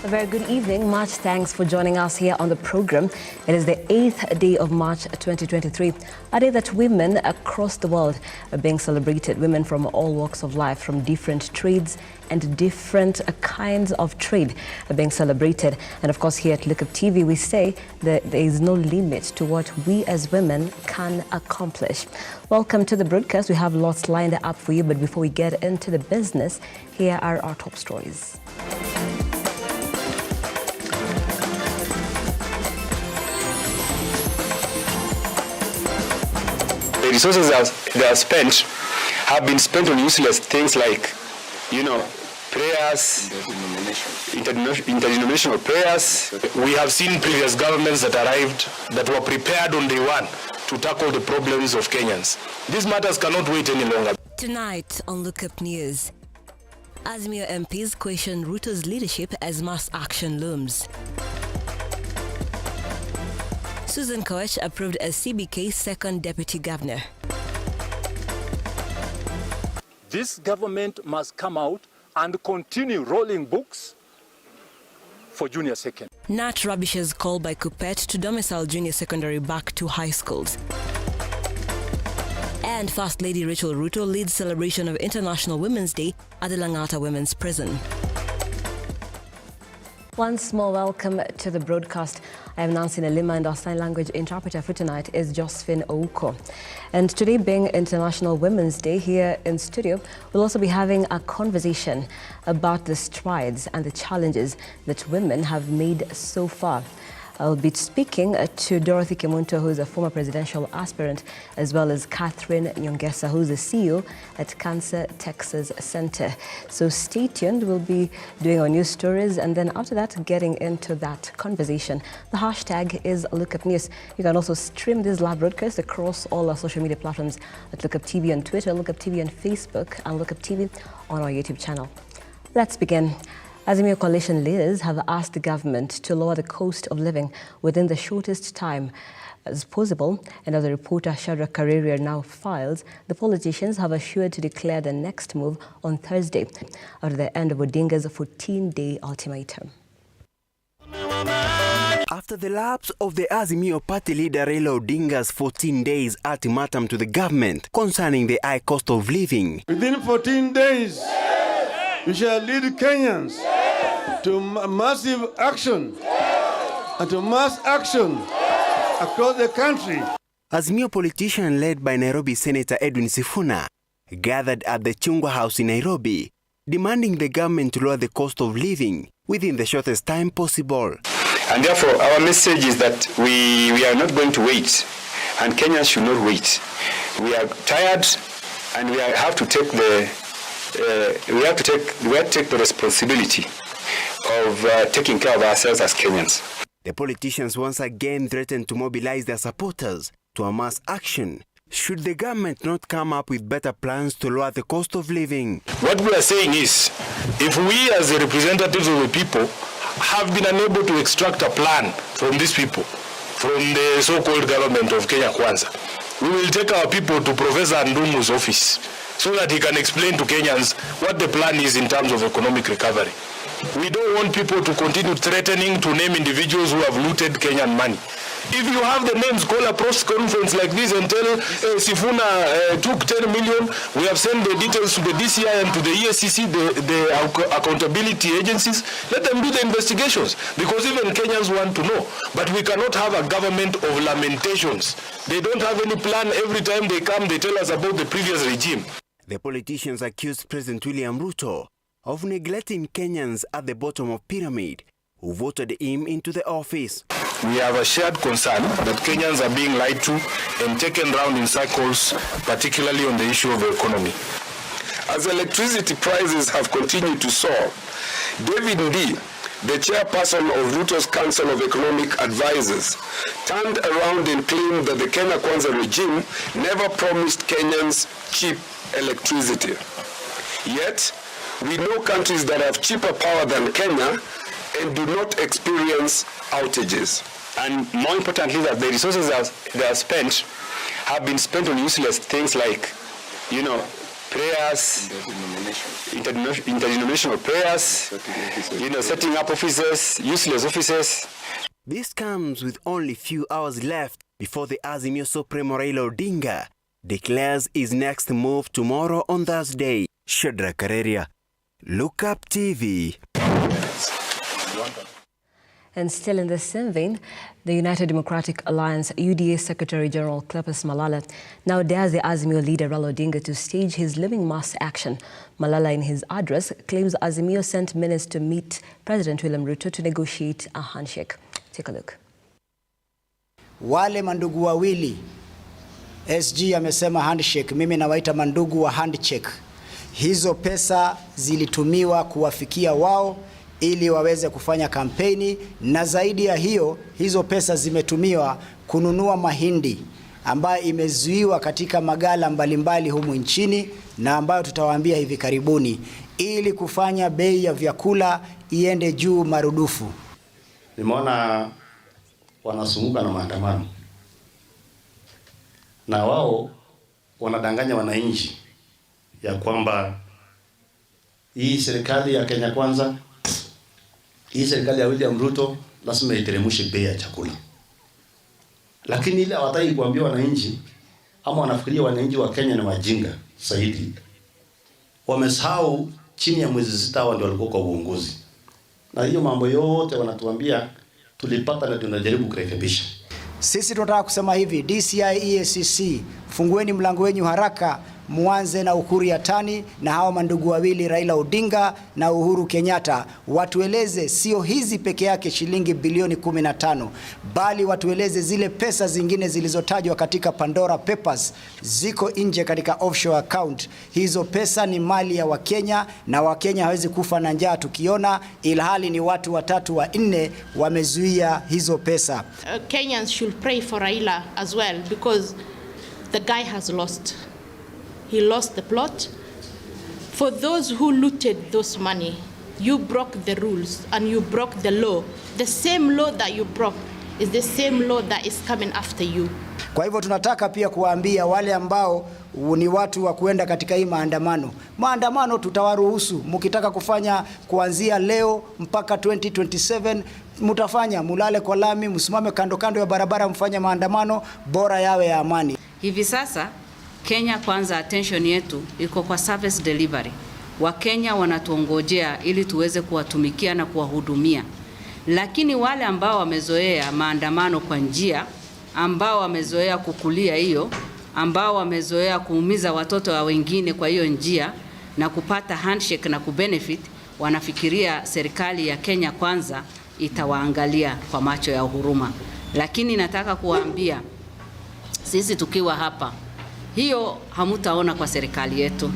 A very good evening. Much thanks for joining us here on the program. It is the 8th day of March 2023, a day that women across the world are being celebrated. Women from all walks of life, from different trades and different kinds of trade are being celebrated. And of course, here at Lookuptv, we say that there is no limit to what we as women can accomplish. Welcome to the broadcast. We have lots lined up for you, but before we get into the business, here are our top stories. The resources that are spent have been spent on useless things like, prayers, interdenominational prayers. We have seen previous governments that arrived that were prepared on day one to tackle the problems of Kenyans. These matters cannot wait any longer. Tonight on Lookup News, Azimio MPs question Ruto's leadership as mass action looms. Susan Koich approved as CBK's second deputy governor. This government must come out and continue rolling books for junior second. Nat rubbishes call by Kuppet to domicile junior secondary back to high schools. And First Lady Rachel Ruto leads celebration of International Women's Day at the Langata Women's Prison. Once more, welcome to the broadcast. I am Nancy Nelima, and our sign language interpreter for tonight is Josephine Ouko. And today being International Women's Day, here in studio, we'll also be having a conversation about the strides and the challenges that women have made so far. I'll be speaking to Dorothy Kemunto, who is a former presidential aspirant, as well as Catherine Nyongesa, who is the CEO at Cancer Texas Center. So stay tuned. We'll be doing our news stories, and then after that, getting into that conversation. The hashtag is LookupNews. You can also stream this live broadcast across all our social media platforms at Lookuptv on Twitter, Lookuptv on Facebook, and Lookuptv on our YouTube channel. Let's begin. Azimio coalition leaders have asked the government to lower the cost of living within the shortest time as possible. And as the reporter Shadrach Kareria now files, the politicians have assured to declare the next move on Thursday after the end of Odinga's 14-day ultimatum. After the lapse of the Azimio party leader Raila Odinga's 14 days ultimatum to the government concerning the high cost of living, within 14 days, we shall lead Kenyans to massive action and to mass action across the country. Azimio politician led by Nairobi Senator Edwin Sifuna gathered at the Chungwa House in Nairobi, demanding the government to lower the cost of living within the shortest time possible. And therefore, our message is that we are not going to wait, and Kenyans should not wait. We are tired, and we have to take the responsibility of taking care of ourselves as Kenyans. The politicians once again threatened to mobilize their supporters to a mass action should the government not come up with better plans to lower the cost of living. What we are saying is, if we as the representatives of the people have been unable to extract a plan from these people, from the so-called government of Kenya Kwanza, we will take our people to Professor Ndumu's office so that he can explain to Kenyans what the plan is in terms of economic recovery. We don't want people to continue threatening to name individuals who have looted Kenyan money. If you have the names, call a press conference like this and tell Sifuna took 10 million. We have sent the details to the DCI and to the ESCC, the accountability agencies. Let them do the investigations, because even Kenyans want to know. But we cannot have a government of lamentations. They don't have any plan. Every time they come, they tell us about the previous regime. The politicians accused President William Ruto of neglecting Kenyans at the bottom of pyramid who voted him into the office. We have a shared concern that Kenyans are being lied to and taken round in circles, particularly on the issue of the economy. As electricity prices have continued to soar, David Ndii, the chairperson of Ruto's Council of Economic Advisors, turned around and claimed that the Kenya Kwanza regime never promised Kenyans cheap electricity. Yet, we know countries that have cheaper power than Kenya and do not experience outages. And more importantly, that the resources that are spent have been spent on useless things like, prayers, interdenominational prayers, setting up offices, useless offices. This comes with only few hours left before the Azimio Supremo Raila Odinga declares his next move tomorrow on Thursday. Shadrack Kareria, Lookuptv. And still in the same vein, the United Democratic Alliance UDA Secretary General Cleopas Malala now dares the Azimio leader Raila Odinga to stage his living mass action. Malala, in his address, claims Azimio sent minutes to meet President William Ruto to negotiate a handshake. Take a look. Wale mandugu wawili, SG amesema handshake, mimi nawaita mandugu wa handshake. Hizo pesa zilitumiwa kuwafikia wao ili waweze kufanya kampeni, na zaidi ya hiyo, hizo pesa zimetumiwa kununua mahindi ambayo imezuiwa katika magala mbalimbali humu nchini na ambayo tutawaambia hivi karibuni, ili kufanya bei ya vyakula iende juu marudufu. Nimeona wanasumbuka na maandamano, na wao wanadanganya wananchi ya kwamba hii serikali ya Kenya Kwanza, hii serikali ya William Ruto lazima iteremshe bei ya chakula. Lakini ile hawataki kuambia wananchi, ama wanafikiria wananchi wa Kenya ni wajinga zaidi. Wamesahau chini ya mwezi 6 hao ndio walikuwa kwa uongozi. Na hiyo mambo yote wanatuambia tulipata na tunajaribu kurekebisha. Sisi tunataka kusema hivi, DCI EACC, fungueni mlango wenu haraka, muanze na Ukuru Yatani na hao mandugu wawili Raila Odinga na Uhuru Kenyatta. Watueleze sio hizi peke yake shilingi bilioni 15, bali watueleze zile pesa zingine zilizotajwa katika Pandora Papers ziko nje katika offshore account. Hizo pesa ni mali ya Wakenya, na Wakenya hawezi kufa na njaa tukiona, ilhali ni watu 3 wa 4 wamezuia hizo pesa. Kenyans should pray for Raila as well, because the guy has lost. He lost the plot. For those who looted those money, you broke the rules and you broke the law. The same law that you broke is the same law that is coming after you. Kwa hivyo tunataka pia kuwaambia wale ambao ni watu wa kuenda katika hii maandamano tutawaruhusu. Mkitaka kufanya kuanzia leo mpaka 2027 mtafanya, mulale kwa lami, msimame kando kando ya barabara, mfanye maandamano, bora yawe ya amani. Hivi sasa Kenya Kwanza attention yetu iko kwa service delivery. Wakenya wanatuongojea ili tuweze kuwatumikia na kuwahudumia. Lakini wale ambao wamezoea maandamano kwa njia, ambao wamezoea kukulia hiyo, ambao wamezoea kuumiza watoto wa wengine kwa hiyo njia na kupata handshake na kubenefit, wanafikiria serikali ya Kenya Kwanza itawaangalia kwa macho ya huruma. Lakini nataka kuwaambia sisi tukiwa hapa, hiyo hamutaona kwa serikali yetu.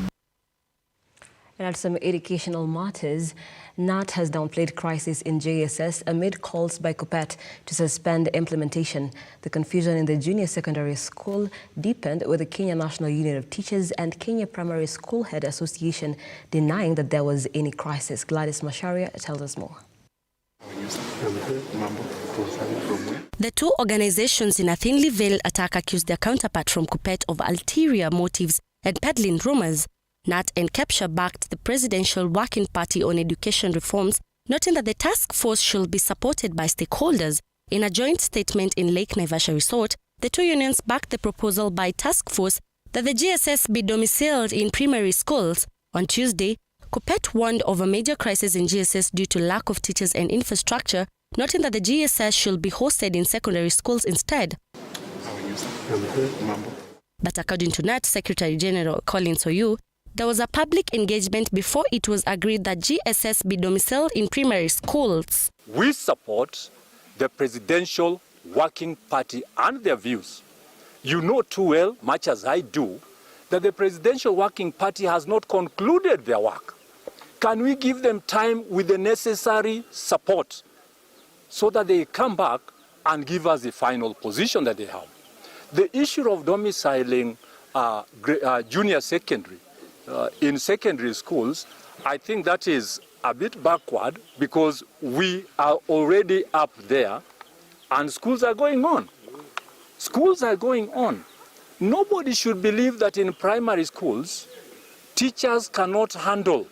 And at some educational matters, NAT has downplayed crisis in JSS amid calls by Kuppet to suspend implementation. The confusion in the junior secondary school deepened with the Kenya National Union of Teachers and Kenya Primary School Head Association denying that there was any crisis. Gladys Masharia tells us more. The two organizations in a thinly veiled attack accused their counterpart from Kuppet of ulterior motives and peddling rumors. NAT and KEPSHA backed the Presidential Working Party on education reforms, noting that the task force should be supported by stakeholders. In a joint statement in Lake Naivasha Resort, the two unions backed the proposal by task force that the GSS be domiciled in primary schools. On Tuesday, Kuppet warned of a major crisis in GSS due to lack of teachers and infrastructure, noting that the GSS should be hosted in secondary schools instead. But according to NAT Secretary General Collins Oyu, there was a public engagement before it was agreed that GSS be domiciled in primary schools. We support the Presidential Working Party and their views. You know too well, much as I do, that the Presidential Working Party has not concluded their work. Can we give them time with the necessary support so that they come back and give us the final position that they have? The issue of domiciling junior secondary in secondary schools, I think that is a bit backward because we are already up there and schools are going on. Schools are going on. Nobody should believe that in primary schools teachers cannot handle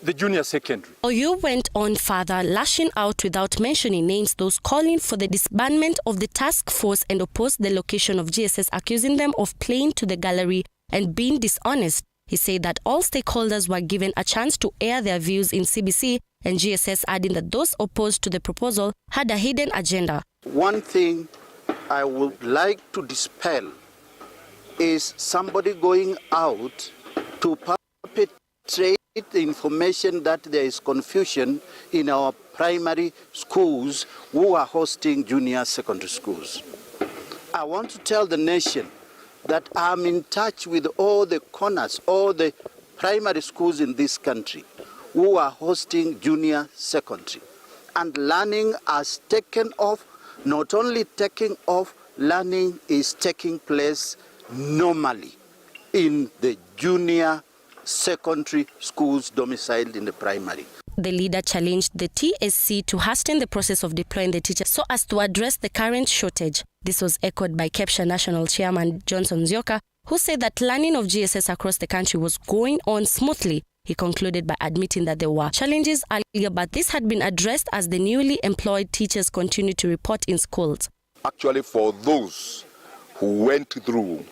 the junior secondary. Oyo went on further, lashing out without mentioning names those calling for the disbandment of the task force and opposed the location of GSS, accusing them of playing to the gallery and being dishonest. He said that all stakeholders were given a chance to air their views in CBC, and GSS adding that those opposed to the proposal had a hidden agenda. One thing I would like to dispel is somebody going out to perpetrate the information that there is confusion in our primary schools who are hosting junior secondary schools. I want to tell the nation that I'm in touch with all the corners, all the primary schools in this country who are hosting junior secondary. And learning has taken off. Not only taking off, learning is taking place normally in the junior secondary schools domiciled in the primary. The leader challenged the TSC to hasten the process of deploying the teachers so as to address the current shortage. This was echoed by KEPSHA National Chairman Johnson Zioka, who said that learning of GSS across the country was going on smoothly. He concluded by admitting that there were challenges earlier, but this had been addressed as the newly employed teachers continued to report in schools. Actually, for those who went through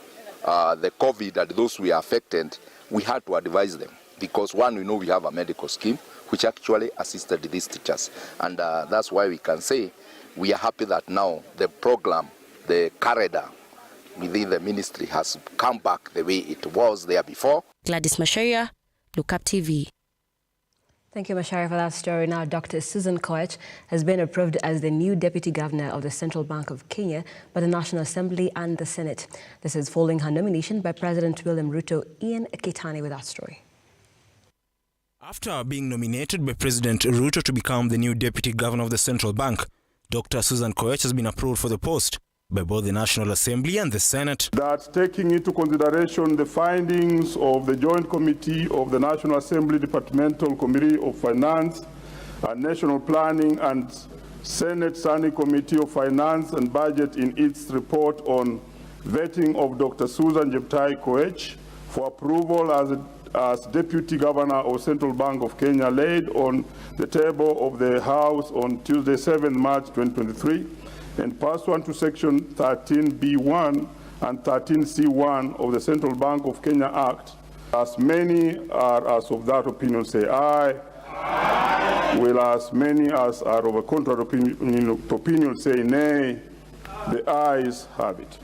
the COVID and those who were affected, we had to advise them because one, we know we have a medical scheme which actually assisted these teachers, and that's why we can say we are happy that now the program, the corridor within the ministry has come back the way it was there before. Gladys Macharia, Lookuptv. Thank you, Macharia, for that story. Now, Dr. Susan Koich has been approved as the new Deputy Governor of the Central Bank of Kenya by the National Assembly and the Senate. This is following her nomination by President William Ruto. Ian Keitani with that story. After being nominated by President Ruto to become the new Deputy Governor of the Central Bank, Dr. Susan Koich has been approved for the post by both the National Assembly and the Senate. That taking into consideration the findings of the Joint Committee of the National Assembly Departmental Committee of Finance and National Planning and Senate Standing Committee of Finance and Budget in its report on vetting of Dr. Susan Koich for approval as Deputy Governor of Central Bank of Kenya laid on the table of the House on Tuesday, 7 March 2023, and pursuant to Section 13B1 and 13C1 of the Central Bank of Kenya Act. As many are as of that opinion say aye. Aye. Will as many as are of a contrary opinion say nay. The ayes have it.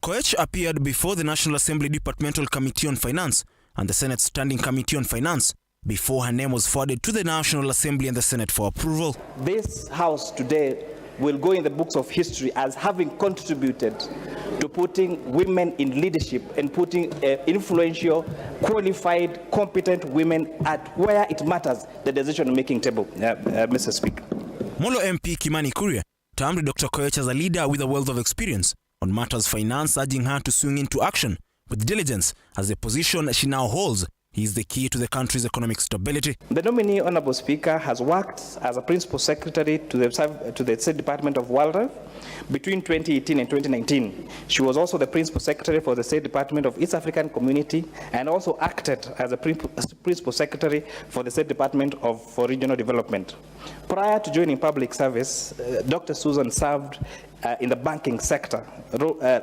Koich appeared before the National Assembly Departmental Committee on Finance and the Senate Standing Committee on Finance before her name was forwarded to the National Assembly and the Senate for approval. This House today will go in the books of history as having contributed to putting women in leadership and putting influential, qualified, competent women at where it matters, the decision-making table, Mr. Speaker. Molo MP Kimani Kuria termed Dr. Koich as a leader with a wealth of experience on matters finance, urging her to swing into action with diligence as the position she now holds is the key to the country's economic stability. The nominee, Honorable Speaker, has worked as a Principal Secretary to the State Department of Wildlife between 2018 and 2019. She was also the Principal Secretary for the State Department of East African Community and also acted as a Principal Secretary for the State Department for Regional Development. Prior to joining public service, Dr. Susan served in the banking sector,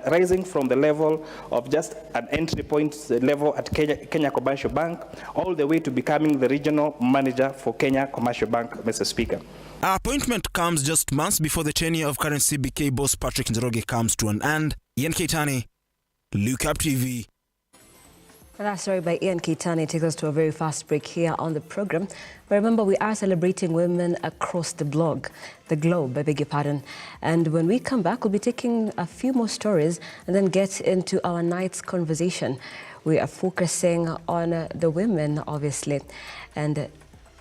rising from the level of just an entry point level at Kenya Commercial Bank, all the way to becoming the regional manager for Kenya Commercial Bank, Mr. Speaker. Our appointment comes just months before the tenure of current CBK boss Patrick Njoroge comes to an end. Ian Keitani, Lookuptv. That story by Ian Keitani takes us to a very fast break here on the program. But remember, we are celebrating women across the globe, I beg your pardon. And when we come back, we'll be taking a few more stories and then get into our night's conversation. We are focusing on the women, obviously, and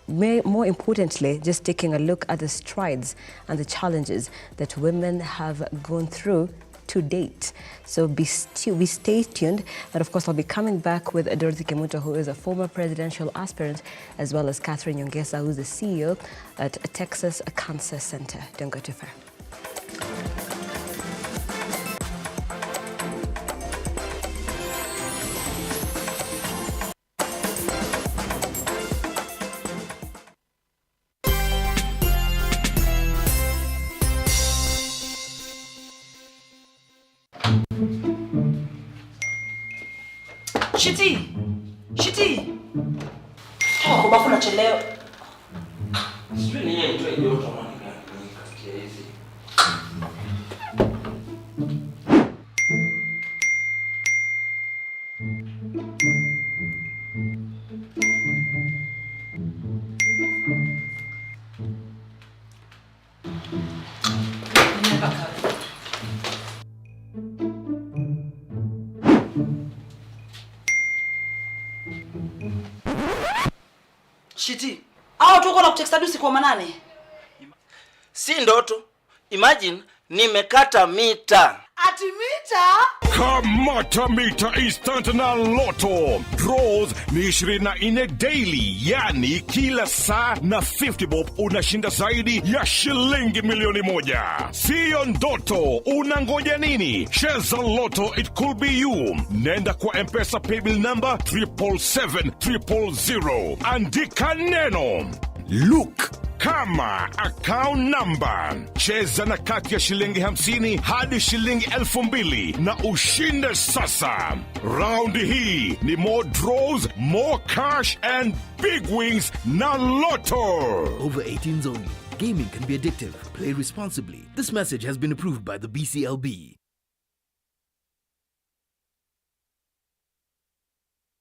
more importantly, just taking a look at the strides and the challenges that women have gone through to date. So we stay tuned, and of course I'll be coming back with Dorothy Kemuto, who is a former presidential aspirant, as well as Catherine Nyongesa, who's the CEO at Texas Cancer Center. Don't go too far. Shiti! Shiti! Toka bafu na cheleo. Sijui ni yeye mtu idiota mwanamke hizi. Shiti. Hao tuko na kutext adusi kwa manane. Si ndoto. Imagine nimekata mita. Ati mita? Kamata mita instant na Lotto. Draws ni 24 daily, yani kila saa na 50 bob unashinda zaidi ya shilingi milioni 1. Sio ndoto, unangoja nini? Cheza Lotto, it could be you. Nenda kwa M-Pesa paybill number 77700. Andika neno Look kama account number. Cheza na kati ya shilingi 50 hadi shilingi 2000 na ushinde sasa. Round hii ni more draws, more cash and big wins na Lotto. Over 18s only. Gaming can be addictive. Play responsibly. This message has been approved by the BCLB.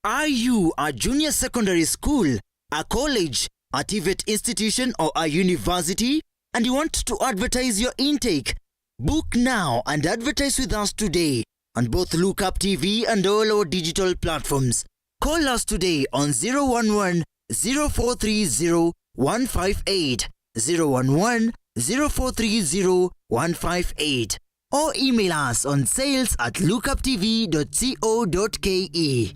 Are you a junior secondary school, a college, a TVET institution or a university, and you want to advertise your intake? Book now and advertise with us today on both Lookuptv and all our digital platforms. Call us today on 011 0430 158, 011 0430 158, or email us on sales@lookuptv.co.ke.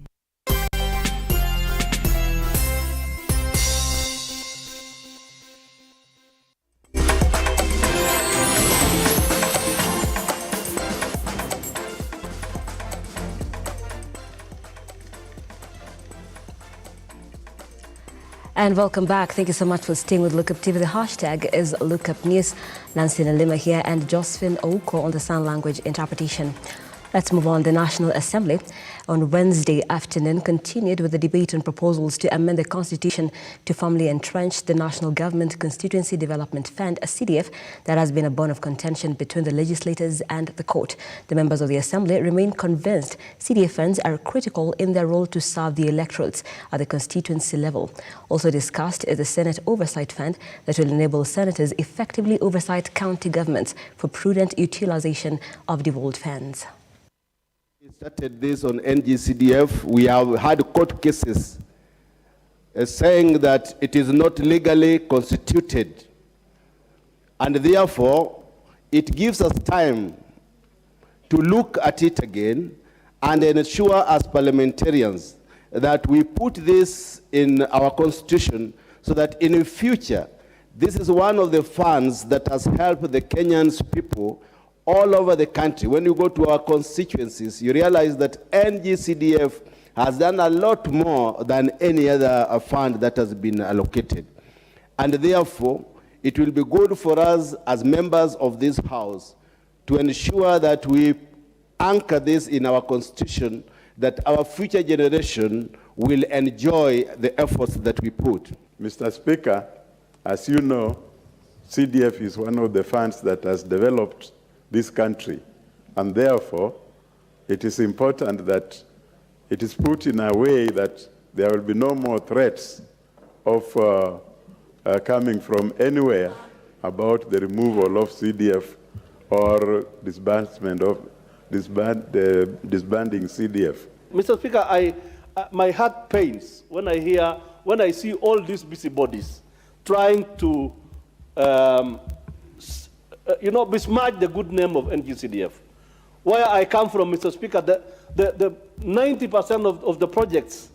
And welcome back. Thank you so much for staying with Lookuptv. The hashtag is LookUpNews. Nancy Nelima here and Josephine Ouko on the sign language interpretation. Let's move on. The National Assembly on Wednesday afternoon continued with the debate on proposals to amend the Constitution to firmly entrench the National Government Constituency Development Fund, a CDF, that has been a bone of contention between the legislators and the court. The members of the Assembly remain convinced CDF funds are critical in their role to serve the electorates at the constituency level. Also discussed is the Senate Oversight Fund that will enable senators effectively oversight county governments for prudent utilization of devolved funds. We started this on NGCDF. We have had court cases saying that it is not legally constituted, and therefore it gives us time to look at it again and ensure as parliamentarians that we put this in our constitution so that in the future this is one of the funds that has helped the Kenyans people all over the country. When you go to our constituencies, you realize that NGCDF has done a lot more than any other fund that has been allocated. And therefore, it will be good for us as members of this House to ensure that we anchor this in our constitution, that our future generation will enjoy the efforts that we put. Mr. Speaker, as you know, CDF is one of the funds that has developed this country, and therefore it is important that it is put in a way that there will be no more threats of coming from anywhere about the removal of CDF or disbanding CDF. Mr. Speaker, my heart pains when I see all these busybodies trying to besmirch the good name of NGCDF. Where I come from, Mr. Speaker, the 90% of the projects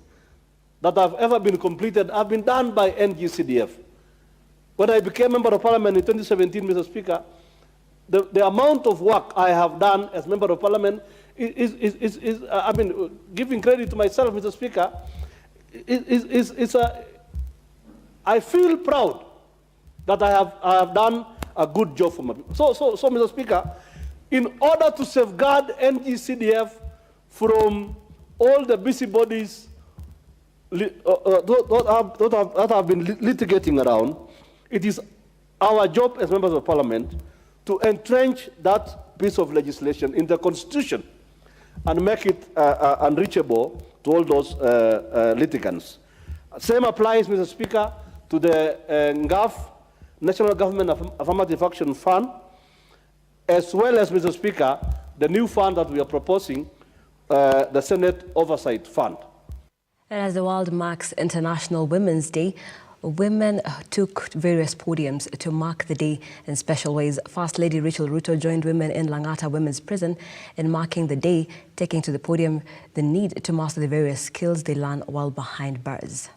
that have ever been completed have been done by NGCDF. When I became Member of Parliament in 2017, Mr. Speaker, the amount of work I have done as Member of Parliament giving credit to myself, Mr. Speaker, I feel proud that I have done a good job for my people. So, Mr. Speaker, in order to safeguard NGCDF from all the busybodies that have been litigating around, it is our job as members of parliament to entrench that piece of legislation in the constitution and make it unreachable to all those litigants. Same applies, Mr. Speaker, to the NGAF, National Government Affirmative Action Fund, as well as, Mr. Speaker, the new fund that we are proposing, the Senate Oversight Fund. And as the world marks International Women's Day, women took various podiums to mark the day in special ways. First Lady Rachel Ruto joined women in Langata Women's Prison in marking the day, taking to the podium the need to master the various skills they learn while behind bars.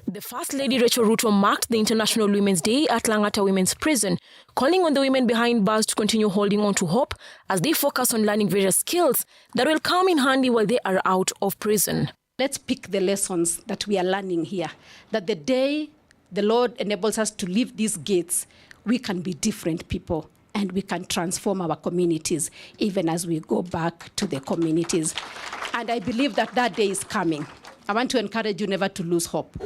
The First Lady Rachel Ruto marked the International Women's Day at Langata Women's Prison, calling on the women behind bars to continue holding on to hope as they focus on learning various skills that will come in handy while they are out of prison. Let's pick the lessons that we are learning here, that the day the Lord enables us to leave these gates, we can be different people and we can transform our communities even as we go back to the communities. And I believe that that day is coming. I want to encourage you never to lose hope.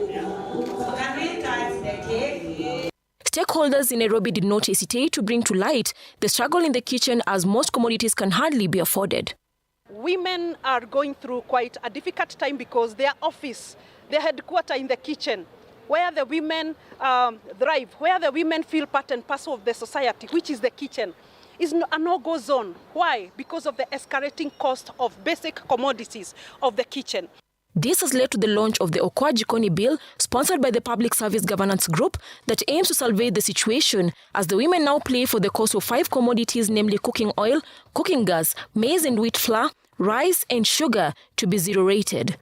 Stakeholders in Nairobi did not hesitate to bring to light the struggle in the kitchen as most commodities can hardly be afforded. Women are going through quite a difficult time because their office, their headquarters in the kitchen, where the women thrive, where the women feel part and parcel of the society, which is the kitchen, is a no-go zone. Why? Because of the escalating cost of basic commodities of the kitchen. This has led to the launch of the Okoa Jikoni Bill, sponsored by the Public Service Governance Group, that aims to salvage the situation as the women now pay for the cost of 5 commodities, namely cooking oil, cooking gas, maize and wheat flour, rice and sugar, to be zero-rated.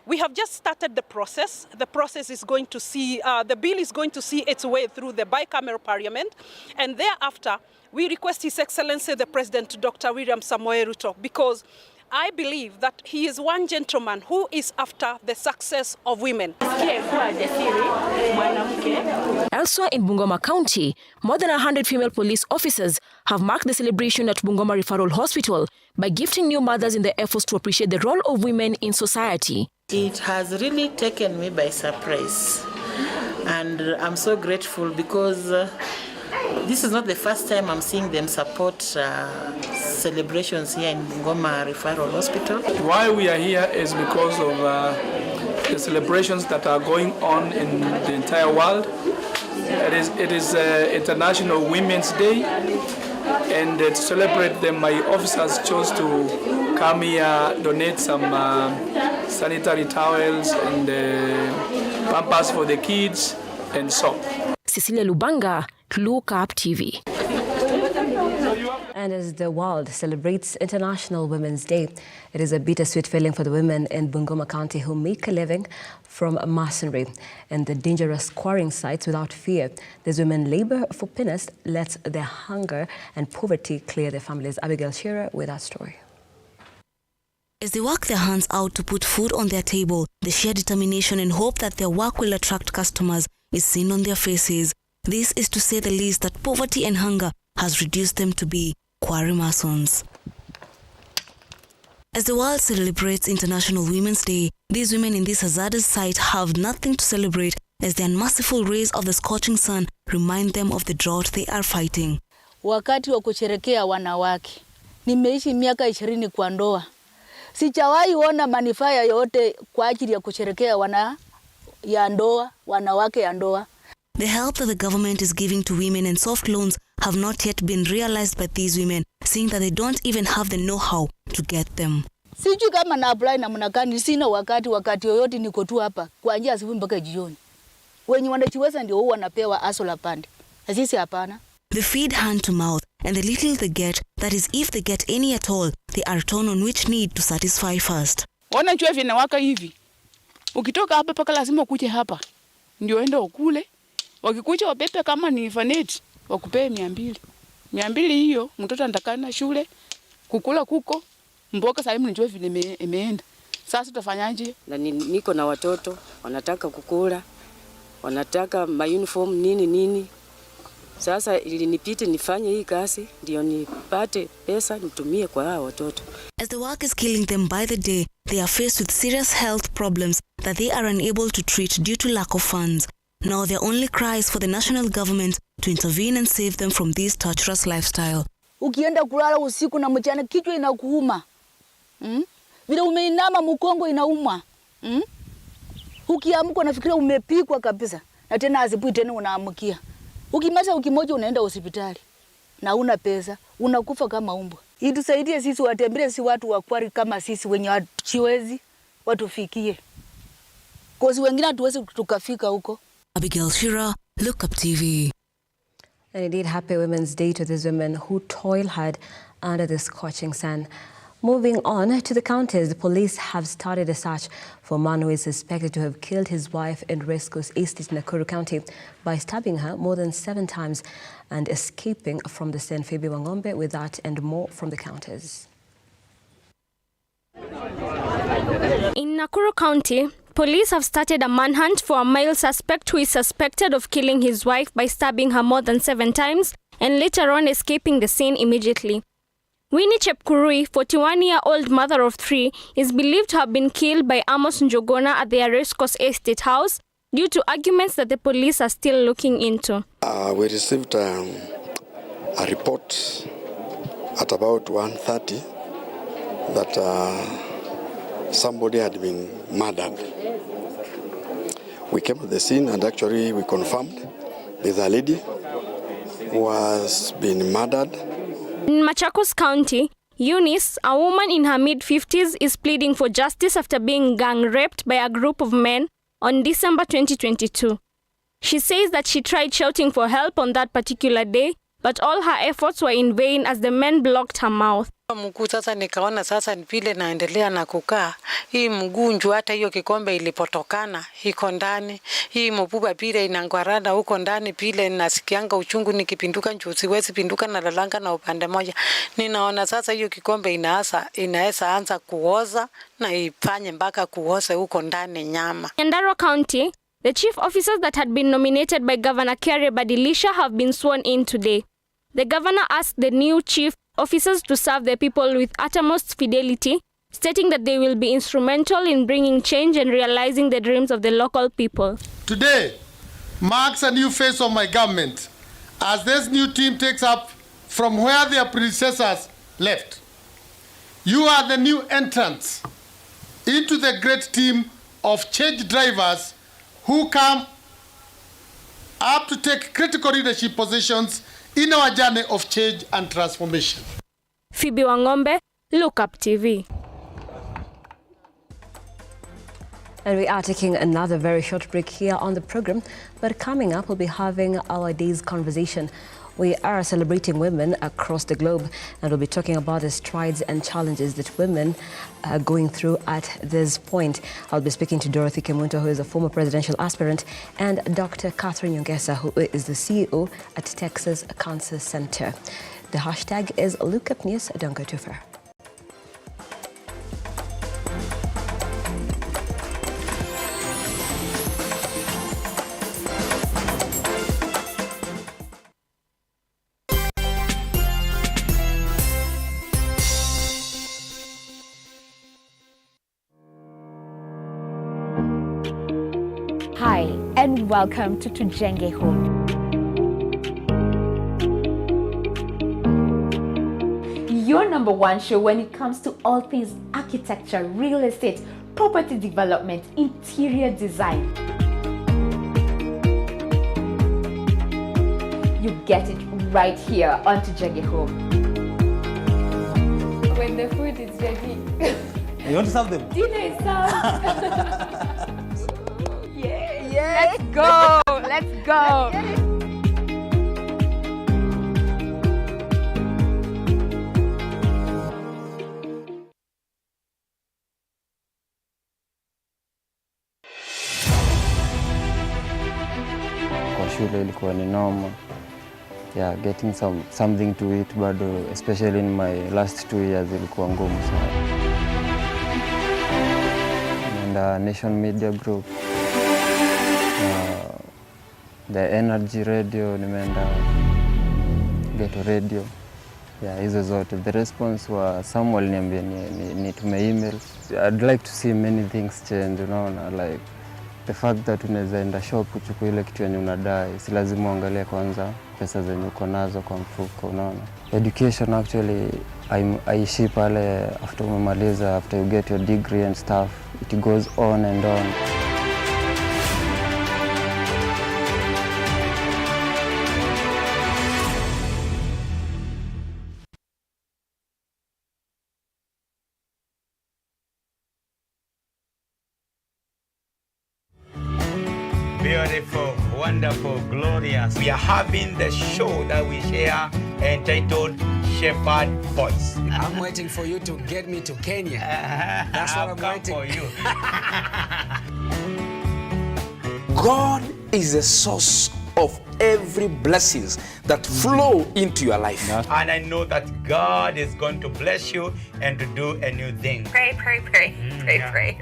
We have just started the process. The process is going to see, the bill is going to see its way through the bicameral parliament, and thereafter we request His Excellency the President, Dr. William Samoei Ruto, because I believe that he is one gentleman who is after the success of women. Elsewhere in Bungoma County, more than 100 female police officers have marked the celebration at Bungoma Referral Hospital by gifting new mothers in the efforts to appreciate the role of women in society. It has really taken me by surprise, and I'm so grateful because this is not the first time I'm seeing them support celebrations here in Bungoma Referral Hospital. Why we are here is because of the celebrations that are going on in the entire world. It is International Women's Day, and to celebrate them, my officers chose to come here, donate some sanitary towels and pampers for the kids and soap. Cecilia Lubanga, Lookuptv. And as the world celebrates International Women's Day, it is a bittersweet feeling for the women in Bungoma County who make a living from masonry and the dangerous quarrying sites without fear. These women labor for pinners, let their hunger and poverty clear their families. Abigail Shearer with our story. As they work their hands out to put food on their table, the sheer determination and hope that their work will attract customers is seen on their faces. This is to say the least that poverty and hunger has reduced them to be quarry masons. As the world celebrates International Women's Day, these women in this hazardous site have nothing to celebrate as the unmerciful rays of the scorching sun remind them of the drought they are fighting. Wakati wa kusherekea wanawake, nimeishi miaka 20 kwa ndoa. Sijawahi ona manufaa yote kwa ajili ya kusherekea wanawake ya ndoa. The help that the government is giving to women and soft loans have not yet been realized by these women, seeing that they don't even have the know-how to get them. Sijui kama na apply na mnakani, sina wakati yoyote niko tu hapa kuanzia asubuhi mpaka jioni. Wenye wanachiweza ndio huwa wanapewa asola pande. Na sisi hapana. They feed hand to mouth, and the little they get, that is if they get any at all, they are torn on which need to satisfy first. Wana jua vinawaka hivi. Ukitoka hapa paka lazima ukuje hapa. Ndio enda ukule. Wakikuja wapepe kama ni faneti, wakupee 200. 200 hiyo, mtoto atakana shule, kukula kuko, mboka sasa hivi njoo vile imeenda. Sasa tutafanyaje? Na niko na watoto, wanataka kukula, wanataka uniform nini. Sasa ilinipite nifanye hii kazi ndio nipate pesa nitumie kwa hao watoto. As the work is killing them by the day, they are faced with serious health problems that they are unable to treat due to lack of funds. Now their only cry is for the national government to intervene and save them from this torturous lifestyle. Ukienda kulala usiku na mchana kichwa inakuuma. Vile umeinama mkongo inauma. Ukiamka unafikiria umepikwa kabisa. Na tena azipui tena unaamkia. Ukimaliza wiki moja unaenda hospitali. Na una pesa, unakufa kama umbwa. Itusaidie sisi watembele, si watu wa Quarry kama sisi wenye hatuwezi watufikie. Kozi wengine hatuwezi tukafika huko. Abigail Shira, Lookuptv. And indeed, happy Women's Day to these women who toil hard under the scorching sun. Moving on to the counties, the police have started a search for a man who is suspected to have killed his wife in Race Course Estate, Nakuru County, by stabbing her more than 7 times and escaping from the scene. Phoebe Wangombe with that and more from the counties. In Nakuru County, police have started a manhunt for a male suspect who is suspected of killing his wife by stabbing her more than 7 times and later on escaping the scene immediately. Winnie Chepkurui, 41-year-old mother of 3, is believed to have been killed by Amos Njogona at their Race Course Estate house due to arguments that the police are still looking into. We received a report at about 1:30 that somebody had been murdered. We came to the scene and actually we confirmed there's a lady who was being murdered. In Machakos County, Eunice, a woman in her mid-50s, is pleading for justice after being gang-raped by a group of men on December 2022. She says that she tried shouting for help on that particular day, but all her efforts were in vain as the men blocked her mouth. Mguu sasa nikaona sasa vile naendelea na kukaa hii mgunju hata hiyo kikombe ilipotokana iko ndani hii mpupa pile inangwarana huko ndani pile nasikianga uchungu nikipinduka njoo siwezi pinduka na lalanga na upande moja ninaona sasa hiyo kikombe inaweza anza kuoza na ifanye mpaka kuoza huko ndani nyama. In Drought County, the chief officers that had been nominated by Governor Quarry Badilisha have been sworn in today. The governor asked the new chief officers to serve the people with utmost fidelity, stating that they will be instrumental in bringing change and realizing the dreams of the local people. Today marks a new phase of my government as this new team takes up from where their predecessors left. You are the new entrants into the great team of change drivers who come up to take critical leadership positions in our journey of change and transformation. Phoebe Wangombe, Lookuptv. And we are taking another very short break here on the program, but coming up we'll be having our day's conversation. We are celebrating women across the globe and we'll be talking about the strides and challenges that women are going through at this point. I'll be speaking to Dorothy Kemunto, who is a former presidential aspirant, and Dr. Catherine Nyongesa, who is the CEO at Texas Cancer Center. The hashtag is #LookUpNews. Don't go too far. Hi, and welcome to Tujenge Home. Your #1 show when it comes to all things architecture, real estate, property development, interior design. You get it right here on Tujenge Home. When the food is ready. You want to serve them? Dinner is served. Yeah. Let's go. Let's go. Kwa shule ilikuwa ni noma. Yeah, getting something to eat bado, especially in my last 2 years ilikuwa ngumu sana. And Nation Media Group. The Energy Radio nimeenda Ghetto Radio. Yeah, hizo zote. The response wa some waliniambia nitume emails. I'd like to see many things change, unaona, like the fact that unaweza enda shop uchukue ile kitu yenye unadai, si lazima uangalie kwanza pesa zenye uko nazo kwa mfuko, unaona. Education actually aishi pale after umemaliza, after you get your degree and stuff, it goes on and on. Beautiful, wonderful, glorious. We are having the show that we share entitled Shepherd Voice. I'm waiting for you to get me to Kenya. That's what I'm waiting for you. God is the source of every blessings that flow into your life. And I know that God is going to bless you and to do a new thing. Pray, pray, pray. Pray, pray.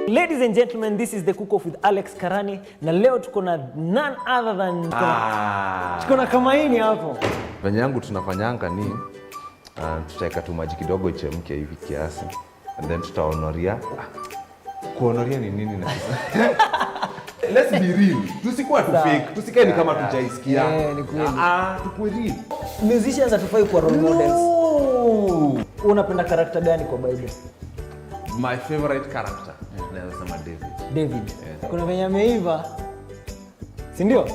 Ladies and gentlemen, this is the Cook Off with Alex Karani. Na leo tuko na none other than tuko na Kamaini hapo. Venye yangu tunafanyanga ni tutaweka tu maji kidogo ichemke hivi kiasi. And then tutaonoria. Kuonoria ni nini na Let's be real. Tusikuwa tu fake. Tusikae ni kama tujaisikia. Ni kweli. Tukue real. Musicians hatufai kuwa role models. Unapenda character gani kwa Bible? My favorite character. Naweza sema David. David. Kuna venye ameiva. Si ndio?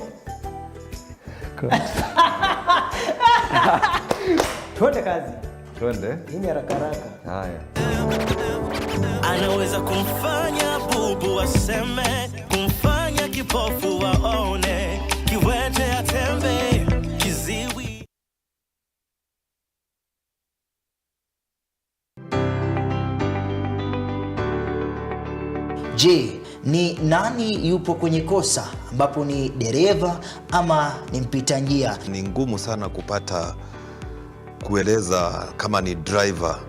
Twende kazi. Twende. Hii ni haraka haraka. Haya. Anaweza kumfanya bubu aseme, kumfanya kipofu waone, kiwete atembe, kiziwi. Je, ni nani yupo kwenye kosa, ambapo ni dereva ama ni mpita njia? Ni ngumu sana kupata kueleza kama ni driver.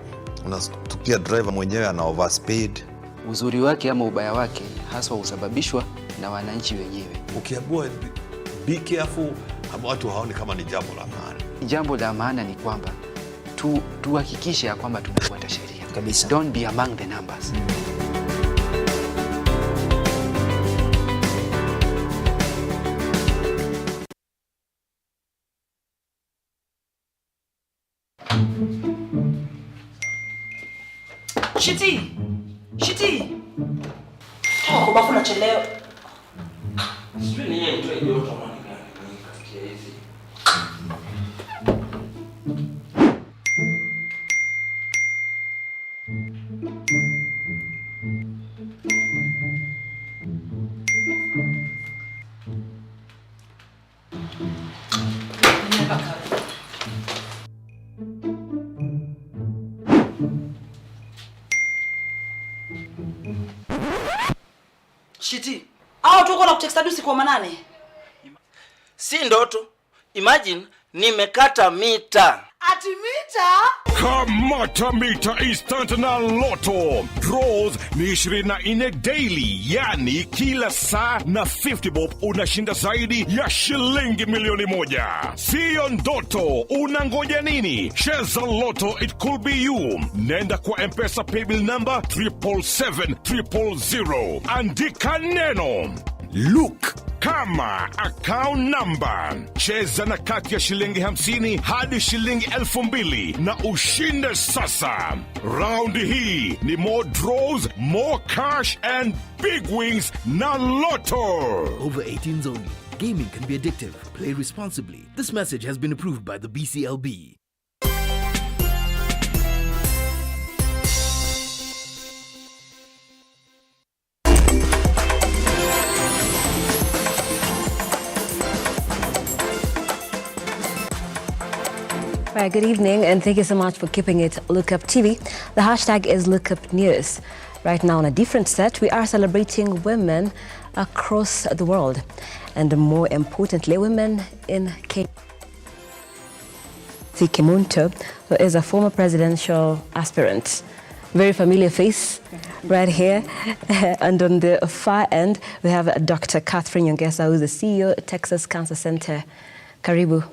Unatukia driver mwenyewe ana overspeed. Uzuri wake ama ubaya wake haswa husababishwa na wananchi wenyewe. Ukiambiwa be careful, watu haoni kama ni jambo la maana. Jambo la maana ni kwamba tuhakikishe ya kwamba tunafuata sheria. Kabisa. Don't be among the numbers. Shiti! Shiti! Kwa bafu nachelewa. Sijui ni yeye mtu aje utamani gani kati ya hizi. Shiti. Tuko na kutext hadi kwa manane. Si ndoto. Imagine nimekata mita. Ati mita? Kamata mita instant na Lotto. Draws ni 24 daily, yani kila saa na 50 bob unashinda zaidi ya shilingi milioni 1. Sio ndoto, unangoja nini? Cheza Lotto, it could be you. Nenda kwa M-Pesa paybill number 77700. Andika neno Look kama account number. Cheza na kati ya shilingi 50 hadi shilingi 2000 na ushinde sasa. Round hii ni more draws, more cash and big wins na Lotto. Over 18s only. Gaming can be addictive. Play responsibly. This message has been approved by the BCLB. Right, good evening and thank you so much for keeping it Lookuptv. The hashtag is #LookupNews. Right now on a different set, we are celebrating women across the world and more importantly, women in Kenya. Dorothy Kimunto, who is a former presidential aspirant. Very familiar face right here. And on the far end, we have Dr. Catherine Nyongesa, who is the CEO of Texas Cancer Center. Karibu.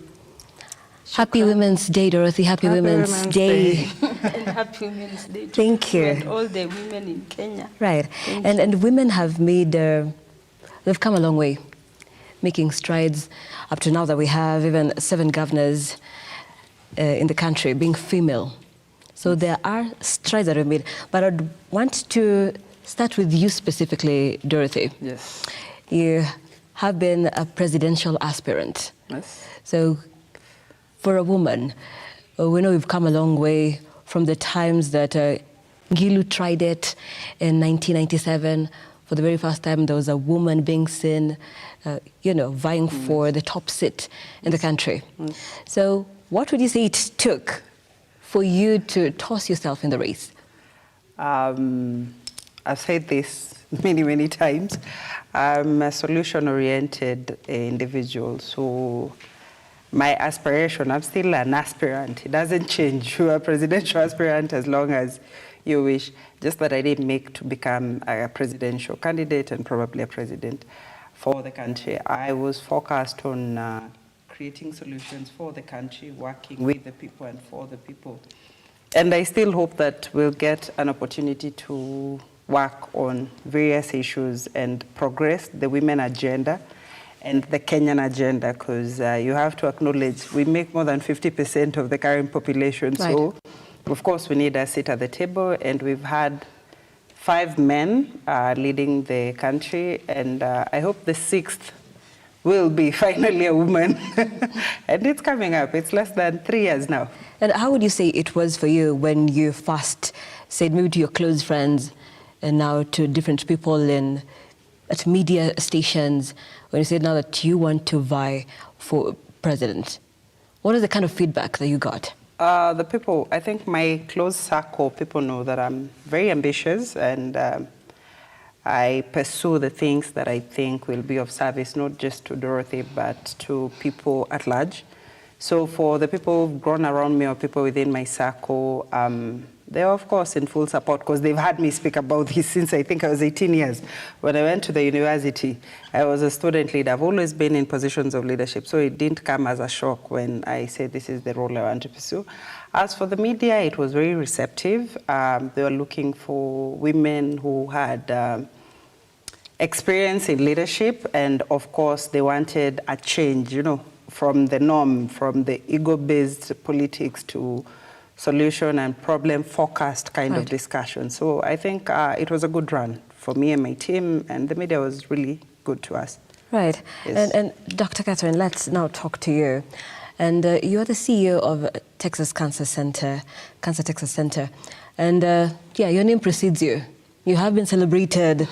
Happy Women's Day, Dorothy. Happy Women's Day. And happy Women's Day to Thank you. and all the women in Kenya. Right. And women have made, they've come a long way, making strides up to now that we have even 7 governors in the country being female. So there are strides that we've made. But I'd want to start with you specifically, Dorothy. Yes. You have been a presidential aspirant. Yes. So for a woman, we know we've come a long way from the times that Gilu tried it in 1997. For the very first time, there was a woman being seen, vying for the top seat in the country. So what would you say it took for you to toss yourself in the race? I've said this many, many times. I'm a solution-oriented individual, so my aspiration, I'm still an aspirant. It doesn't change. You're a presidential aspirant as long as you wish. Just that I didn't make to become a presidential candidate and probably a president for the country. I was focused on creating solutions for the country, working with the people and for the people. And I still hope that we'll get an opportunity to work on various issues and progress the women agenda and the Kenyan agenda, because you have to acknowledge we make more than 50% of the current population. Right. So, of course, we need a seat at the table, and we've had 5 men leading the country, and I hope the 6th will be finally a woman. And it's coming up. It's less than 3 years now. And how would you say it was for you when you first said maybe to your close friends and now to different people at media stations, when you said now that you want to vie for president? What is the kind of feedback that you got? The people, I think my close circle, people know that I'm very ambitious and I pursue the things that I think will be of service, not just to Dorothy, but to people at large. So for the people who've grown around me or people within my circle, they're of course in full support because they've had me speak about this since I think I was 18 years. When I went to the university, I was a student leader. I've always been in positions of leadership, so it didn't come as a shock when I said this is the role I want to pursue. As for the media, it was very receptive. They were looking for women who had experience in leadership, and of course they wanted a change, from the norm, from the ego-based politics to solution and problem-focused kind of discussion. So I think it was a good run for me and my team, and the media was really good to us. Right. Yes. And Dr. Catherine, let's now talk to you. And you're the CEO of Texas Cancer Texas Center. And your name precedes you. You have been celebrated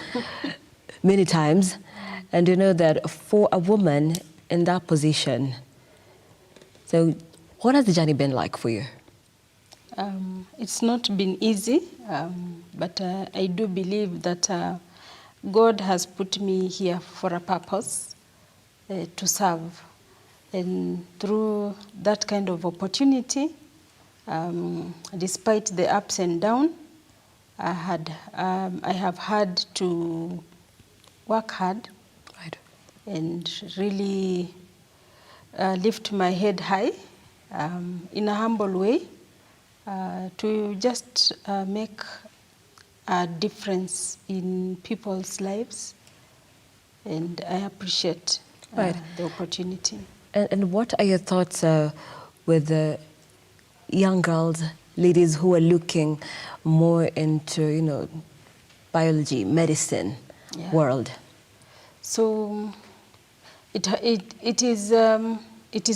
many times. And you know that for a woman in that position, so what has the journey been like for you? It's not been easy, but I do believe that God has put me here for a purpose, to serve. And through that kind of opportunity, despite the ups and downs, I have had to work hard and really lift my head high in a humble way to just make a difference in people's lives. And I appreciate the opportunity. And what are your thoughts with the young girls, ladies who are looking more into, biology, medicine world? So it is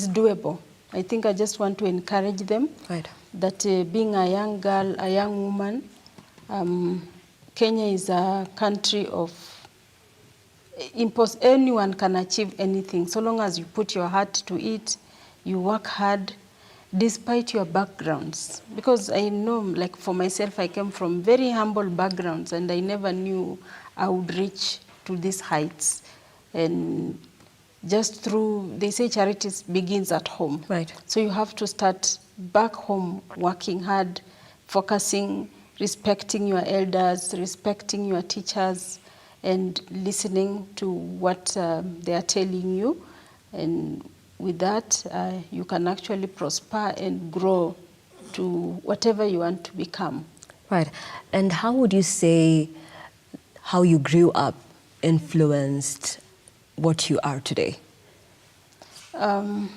doable. I think I just want to encourage them that being a young girl, a young woman, Kenya is a country of anyone can achieve anything so long as you put your heart to it, you work hard despite your backgrounds. Because I know, like for myself, I came from very humble backgrounds and I never knew I would reach to these heights. And just through, they say charity begins at home. Right. So you have to start back home working hard, focusing, respecting your elders, respecting your teachers, and listening to what they are telling you. And with that, you can actually prosper and grow to whatever you want to become. Right. And how would you say how you grew up influenced what you are today?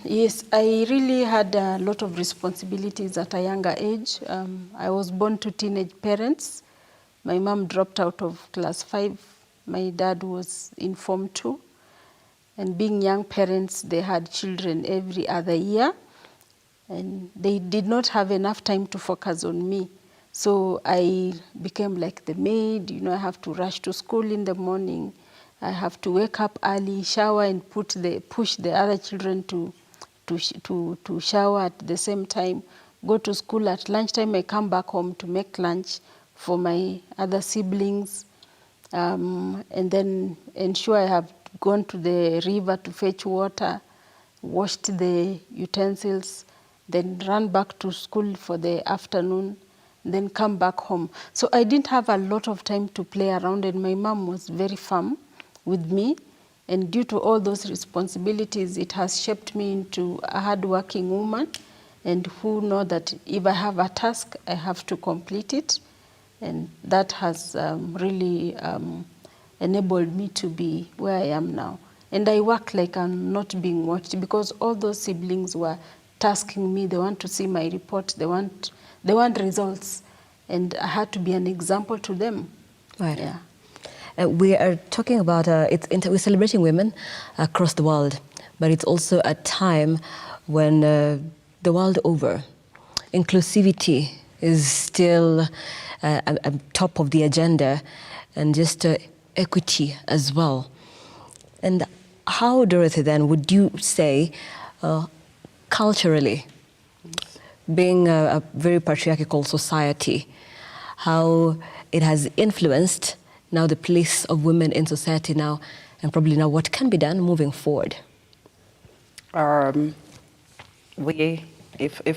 Yes, I really had a lot of responsibilities at a younger age. I was born to teenage parents. My mom dropped out of class 5. My dad was in Form 2. And being young parents, they had children every other year. And they did not have enough time to focus on me. So I became like the maid. You know, I have to rush to school in the morning. I have to wake up early, shower, and push the other children to shower at the same time. Go to school at lunchtime. I come back home to make lunch for my other siblings, and then ensure I have gone to the river to fetch water, washed the utensils, then run back to school for the afternoon, then come back home. So I didn't have a lot of time to play around, and my mom was very firm with me. And due to all those responsibilities, it has shaped me into a hardworking woman, and who know that if I have a task, I have to complete it. And that has really enabled me to be where I am now. And I work like I'm not being watched, because all those siblings were tasking me. They want to see my report. They want results. And I had to be an example to them. Right. Yeah. We are talking about, we're celebrating women across the world, but it's also a time when the world over, inclusivity is still top of the agenda, and just equity as well. And how, Dorothy, then, would you say, culturally, being a very patriarchal society, how it has influenced now the place of women in society now, and probably now what can be done moving forward? If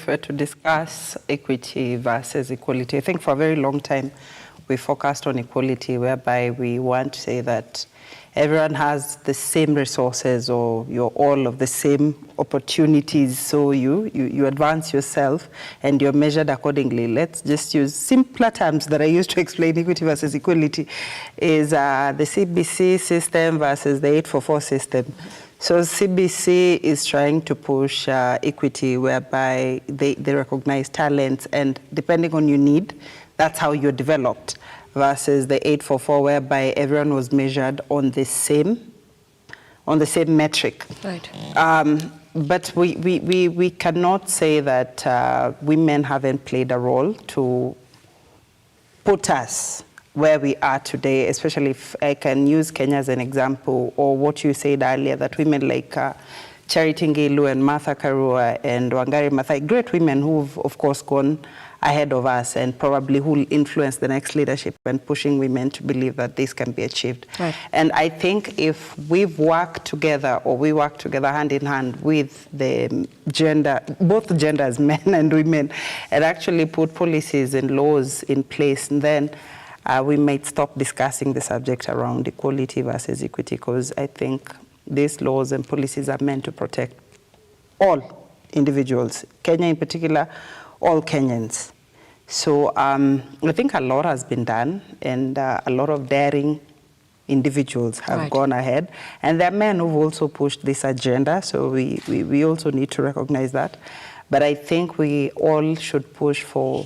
we're to discuss equity versus equality, I think for a very long time we focused on equality, whereby we want to say that everyone has the same resources, or you're all of the same opportunities, so you advance yourself and you're measured accordingly. Let's just use simpler terms that I use to explain equity versus equality, is the CBC system versus the 844 system. So CBC is trying to push equity, whereby they recognize talents, and depending on your need, that's how you're developed, versus the 844, whereby everyone was measured on the same metric. Right. But we cannot say that women haven't played a role to put us where we are today, especially if I can use Kenya as an example, or what you said earlier, that women like Charity Ngilu and Martha Karua and Wangari Maathai, great women who've, of course, gone ahead of us, and probably who will influence the next leadership and pushing women to believe that this can be achieved. Right. And I think if we've worked together, or we work together hand in hand with the gender, both genders, men and women, and actually put policies and laws in place, and then we might stop discussing the subject around equality versus equity, because I think these laws and policies are meant to protect all individuals, Kenya in particular, all Kenyans. So I think a lot has been done, and a lot of daring individuals have gone ahead. And there are men who've also pushed this agenda, so we also need to recognize that. But I think we all should push for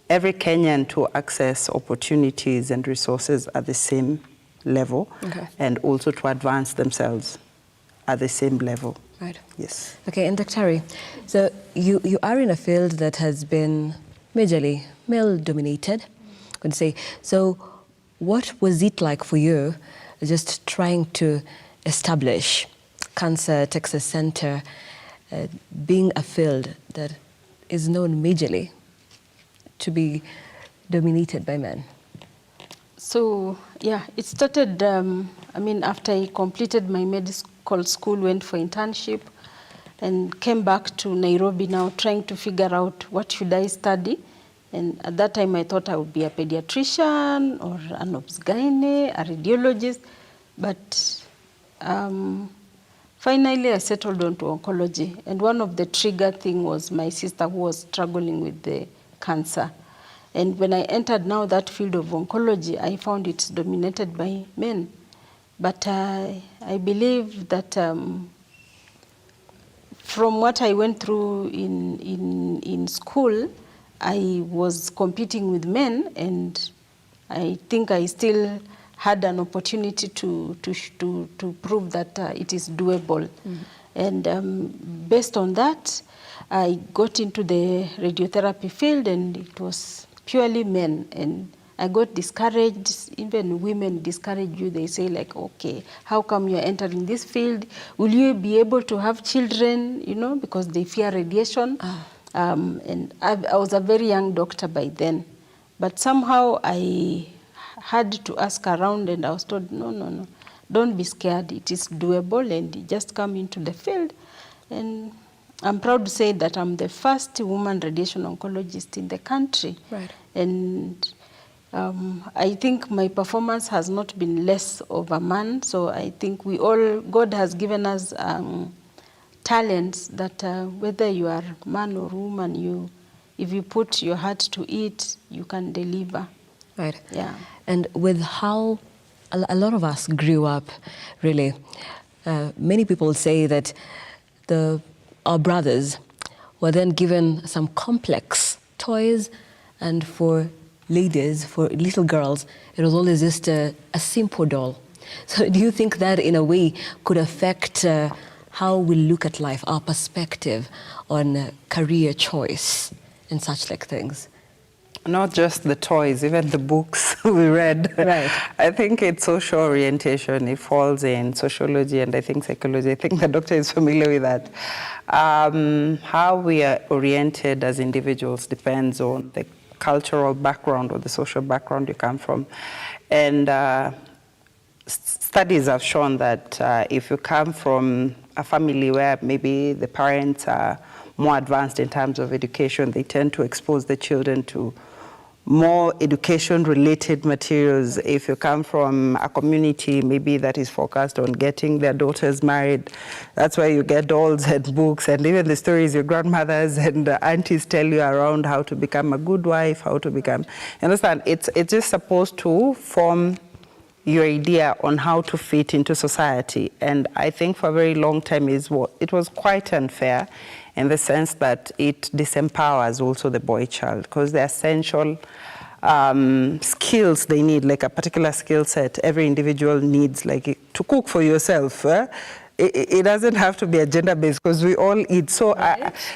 every Kenyan to access opportunities and resources at the same level, and also to advance themselves at the same level. Right. Yes. Okay, and Daktari, so you are in a field that has been majorly male-dominated, I would say. So what was it like for you just trying to establish Cancer Texas Center, being a field that is known majorly to be dominated by men? So, yeah, it started, after I completed my medical school, went for internship, and came back to Nairobi now trying to figure out what should I study. And at that time I thought I would be a pediatrician or an obs-gyne, a radiologist, but finally I settled onto oncology. And one of the trigger thing was my sister who was struggling with the cancer. And when I entered now that field of oncology, I found it's dominated by men. But I believe that from what I went through in school, I was competing with men, and I think I still had an opportunity to prove that it is doable. And based on that, I got into the radiotherapy field, and it was purely men. And I got discouraged. Even women discourage you. They say like, okay, how come you're entering this field? Will you be able to have children? You know, because they fear radiation. And I was a very young doctor by then. But somehow I had to ask around, and I was told, no, don't be scared. It is doable, and you just come into the field. And I'm proud to say that I'm the first woman radiation oncologist in the country. Right. And I think my performance has not been less of a man. So I think God has given us talents that whether you are man or woman, if you put your heart to it, you can deliver. Right. Yeah. And with how a lot of us grew up, really, many people say that our brothers were then given some complex toys, and for ladies, for little girls, it was always just a simple doll. So do you think that in a way could affect how we look at life, our perspective on career choice and such like things? Not just the toys, even the books we read. Right. I think it's social orientation. It falls in sociology and I think psychology. I think the doctor is familiar with that. How we are oriented as individuals depends on the cultural background or the social background you come from. And studies have shown that if you come from a family where maybe the parents are more advanced in terms of education, they tend to expose the children to more education-related materials. If you come from a community maybe that is focused on getting their daughters married, that's why you get dolls and books and even the stories your grandmothers and aunties tell you around how to become a good wife, how to become, you understand? It's just supposed to form your idea on how to fit into society. And I think for a very long time it was quite unfair in the sense that it disempowers also the boy child, because the essential skills they need, like a particular skill set, every individual needs, like to cook for yourself. It doesn't have to be a gender-based, because we all eat. So,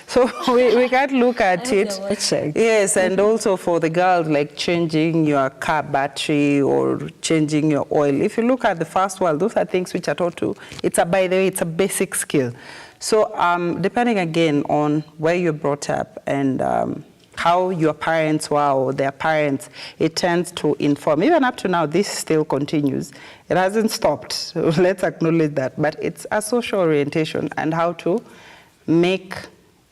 so we can't look at it. Yes, and also for the girls, like changing your car battery or changing your oil. If you look at the first world, those are things which are taught to. By the way, it's a basic skill. So depending again on where you're brought up and how your parents were or their parents, it tends to inform. Even up to now, this still continues. It hasn't stopped, so let's acknowledge that. But it's a social orientation and how to make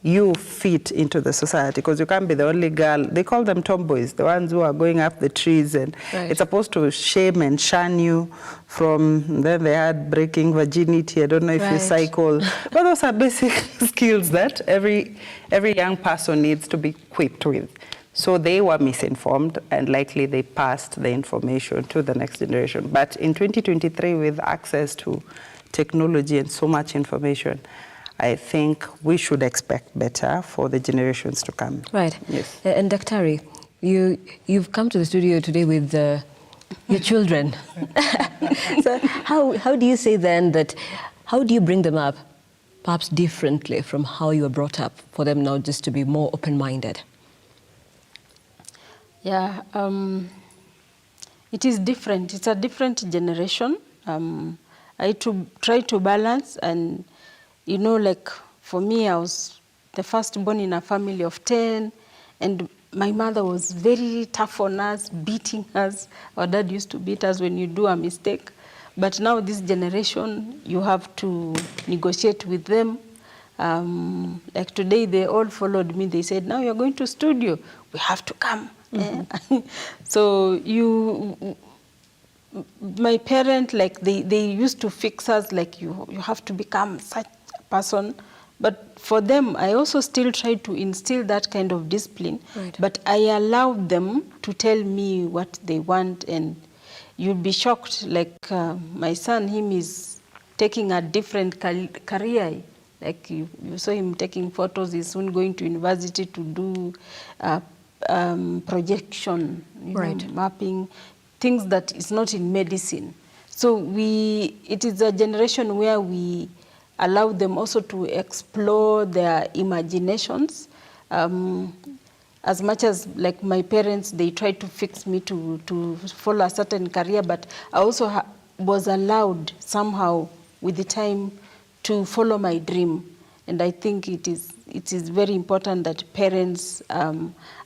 you fit into the society, because you can't be the only girl. They call them tomboys, the ones who are going up the trees, and it's supposed to shame and shun you from, then they had breaking virginity. I don't know if you cycle, but those are basic skills that every young person needs to be equipped with. So they were misinformed, and likely they passed the information to the next generation. But in 2023, with access to technology and so much information, I think we should expect better for the generations to come. Right. Yes. And Daktari, you've come to the studio today with your children. So how do you say then that, how do you bring them up perhaps differently from how you were brought up, for them now just to be more open-minded? Yeah, it is different. It's a different generation. I try to balance, and you know, like for me, I was the first born in a family of 10, and my mother was very tough on us, beating us. Our dad used to beat us when you do a mistake. But now this generation, you have to negotiate with them. Like today, they all followed me. They said, now you're going to studio. We have to come. So my parents, like they used to fix us, like you have to become such a person. But for them, I also still try to instill that kind of discipline. Right. But I allow them to tell me what they want, and you'll be shocked. Like my son, him is taking a different career. Like you saw him taking photos. He's soon going to university to do projection, Right. mapping, things that is not in medicine. So it is a generation where we allow them also to explore their imaginations. As much as like my parents, they tried to fix me to follow a certain career, but I also was allowed somehow with the time to follow my dream. And I think it is very important that parents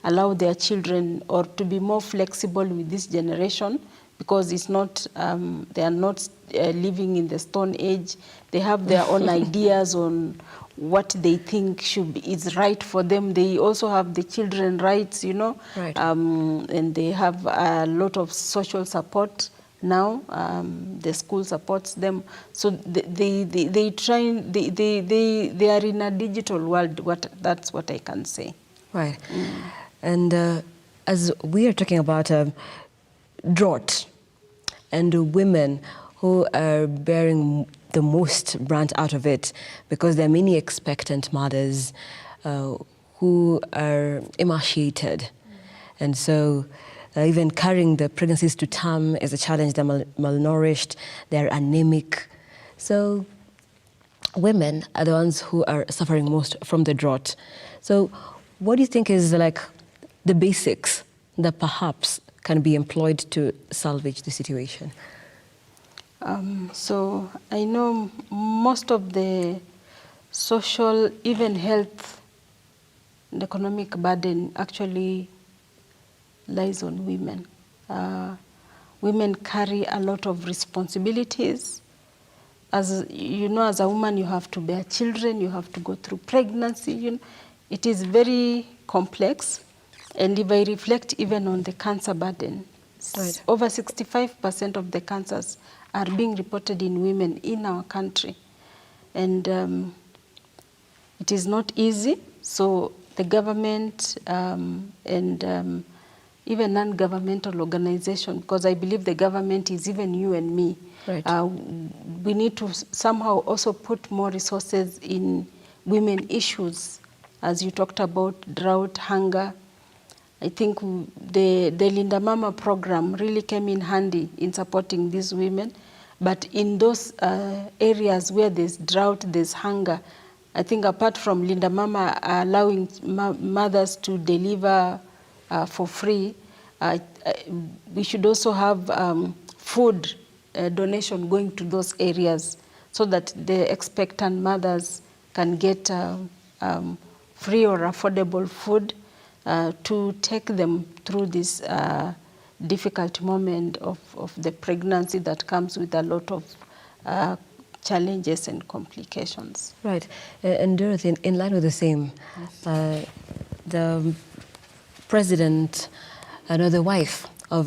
allow their children or to be more flexible with this generation, because it's not, they are not living in the Stone Age. They have their own ideas on what they think is right for them. They also have the children rights, Right. And they have a lot of social support now. The school supports them. So they are in a digital world. That's what I can say. Right. And as we are talking about drought and women who are bearing the most brunt out of it, because there are many expectant mothers who are emaciated. And so even carrying the pregnancies to term is a challenge. They're malnourished, they're anemic. So women are the ones who are suffering most from the drought. So what do you think is like the basics that perhaps can be employed to salvage the situation? So I know most of the social, even health, and economic burden actually lies on women. Women carry a lot of responsibilities. As you know, as a woman, you have to bear children, you have to go through pregnancy. It is very complex. And if I reflect even on the cancer burden, right. Over 65% of the cancers are being reported in women in our country. And it is not easy. So the government and even non-governmental organization, because I believe the government is even you and me. Right. We need to somehow also put more resources in women issues, as you talked about drought, hunger. I think the Linda Mama program really came in handy in supporting these women. But in those areas where there's drought, there's hunger, I think apart from Linda Mama allowing mothers to deliver for free, we should also have food donation going to those areas so that the expectant mothers can get free or affordable food to take them through this difficult moment of the pregnancy that comes with a lot of challenges and complications. Right. And Dorothy, in line with the same, the president, the wife of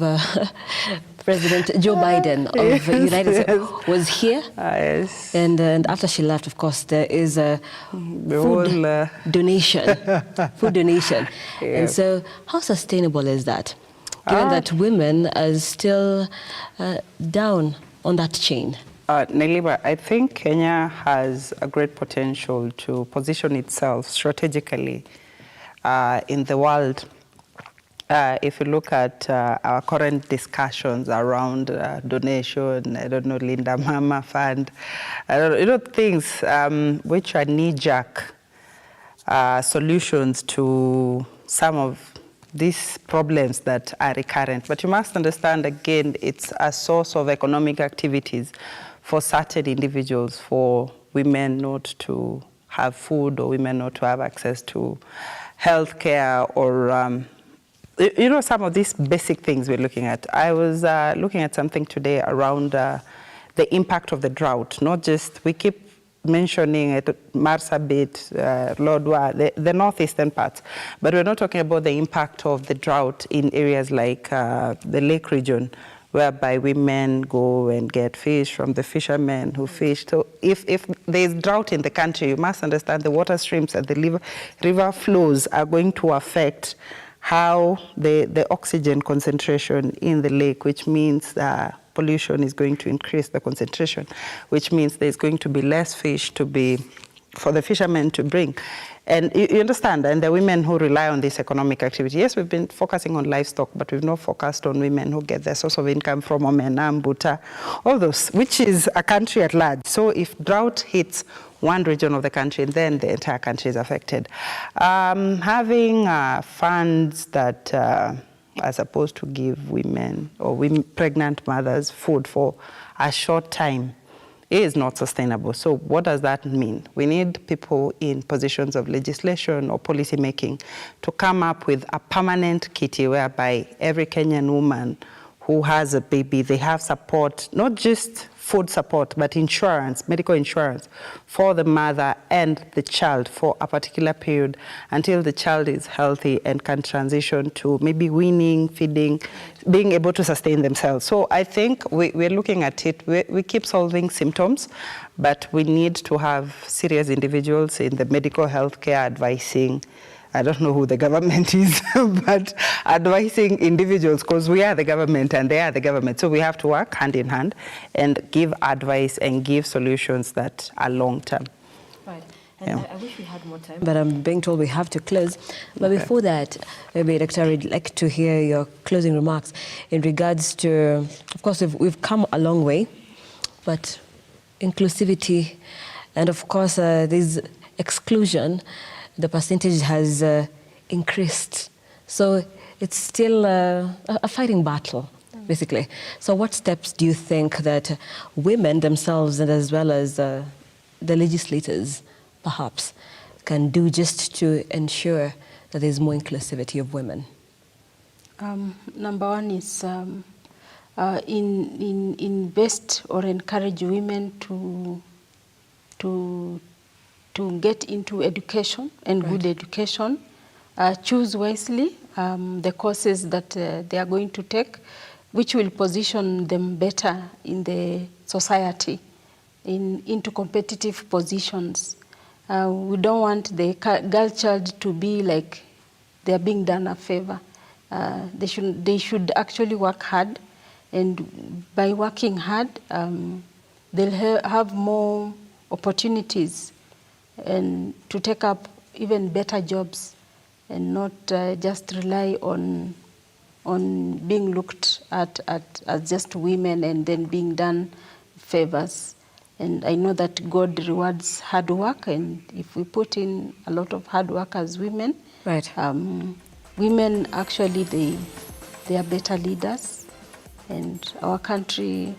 President Joe Biden of the United States was here. Yes. And after she left, of course, there is a food donation. Food donation. Yeah. And so how sustainable is that, given that women are still down on that chain? Nelima, I think Kenya has a great potential to position itself strategically in the world. If you look at our current discussions around donation, Linda Mama Fund, things which are knee-jerk solutions to some of these problems that are recurrent. But you must understand, again, it's a source of economic activities for certain individuals, for women not to have food or women not to have access to health care or some of these basic things we're looking at. I was looking at something today around the impact of the drought. Not just, we keep mentioning Marsabit, Lodwar, the northeastern parts. But we're not talking about the impact of the drought in areas like the lake region, whereby women go and get fish from the fishermen who fish. So if there's drought in the country, you must understand the water streams and the river flows are going to affect how the oxygen concentration in the lake, which means pollution is going to increase the concentration, which means there's going to be less fish for the fishermen to bring. And you understand, and the women who rely on this economic activity, yes, we've been focusing on livestock, but we've not focused on women who get their source of income from Omena, Mbuta, all those, which is a country at large. So if drought hits one region of the country, then the entire country is affected. Having funds that are supposed to give women or pregnant mothers food for a short time is not sustainable. So what does that mean? We need people in positions of legislation or policy making to come up with a permanent kitty whereby every Kenyan woman who has a baby, they have support, not just food support, but insurance, medical insurance for the mother and the child for a particular period until the child is healthy and can transition to maybe weaning, feeding, being able to sustain themselves. So I think we're looking at it. We keep solving symptoms, but we need to have serious individuals in the medical healthcare advising. I don't know who the government is, but advising individuals, because we are the government and they are the government. So we have to work hand in hand and give advice and give solutions that are long-term. Right. And I wish we had more time, but I'm being told we have to close. But before that, maybe, Doctor, I'd like to hear your closing remarks in regards to, of course, we've come a long way, but inclusivity and, of course, this exclusion, the percentage has increased. So it's still a fighting battle, basically. So what steps do you think that women themselves and as well as the legislators perhaps can do just to ensure that there's more inclusivity of women? Number one is invest or encourage women to get into education and good education, choose wisely the courses that they are going to take, which will position them better in the society, into competitive positions. We don't want the girl child to be like they are being done a favor. They should actually work hard, and by working hard, they'll have more opportunities and to take up even better jobs and not just rely on being looked at as just women and then being done favors. And I know that God rewards hard work, and if we put in a lot of hard work as women, right. Women actually they are better leaders, and our country,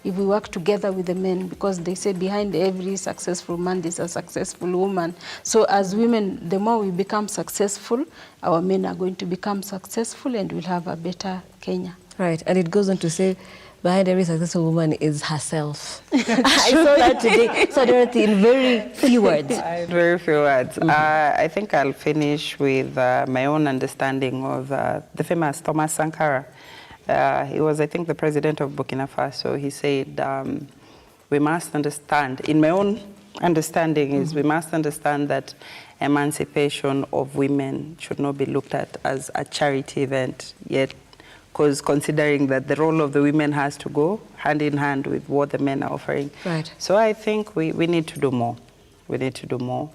if we work together with the men, because they say behind every successful man there's a successful woman. So as women, the more we become successful, our men are going to become successful and we'll have a better Kenya. Right, and it goes on to say, behind every successful woman is herself. I saw that today. So Dorothy, in very few words. Very few words. I think I'll finish with my own understanding of the famous Thomas Sankara. He was, I think, the president of Burkina Faso. He said, we must understand, in my own understanding is, we must understand that emancipation of women should not be looked at as a charity event yet, because considering that the role of the women has to go hand in hand with what the men are offering. Right. So I think we need to do more. We need to do more.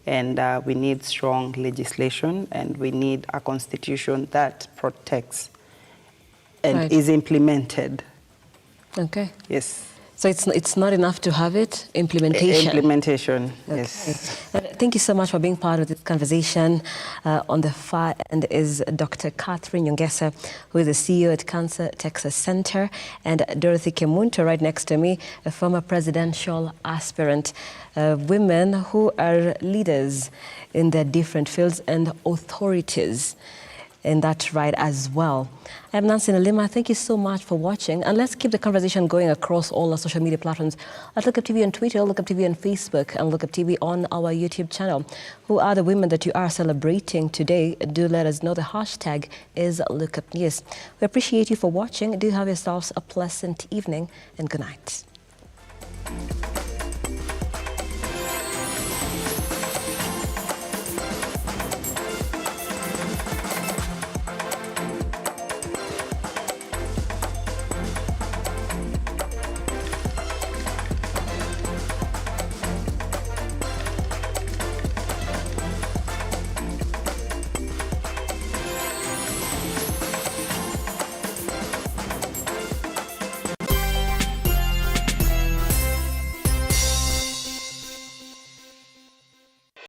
And we need strong legislation, and we need a constitution that protects and is implemented. Okay. Yes. So it's not enough to have it, implementation. Implementation, okay. Yes. Thank you so much for being part of this conversation. On the far end is Dr. Catherine Nyongesa, who is the CEO at Cancer Texas Center, and Dorothy Kemunto right next to me, a former presidential aspirant. Women who are leaders in their different fields and authorities. in that ride as well. I'm Nancy Nelima. Thank you so much for watching. And let's keep the conversation going across all our social media platforms at Lookuptv on Twitter, Lookuptv on Facebook, and Lookuptv on our YouTube channel. Who are the women that you are celebrating today? Do let us know. The hashtag is LookUpNews. We appreciate you for watching. Do have yourselves a pleasant evening and good night.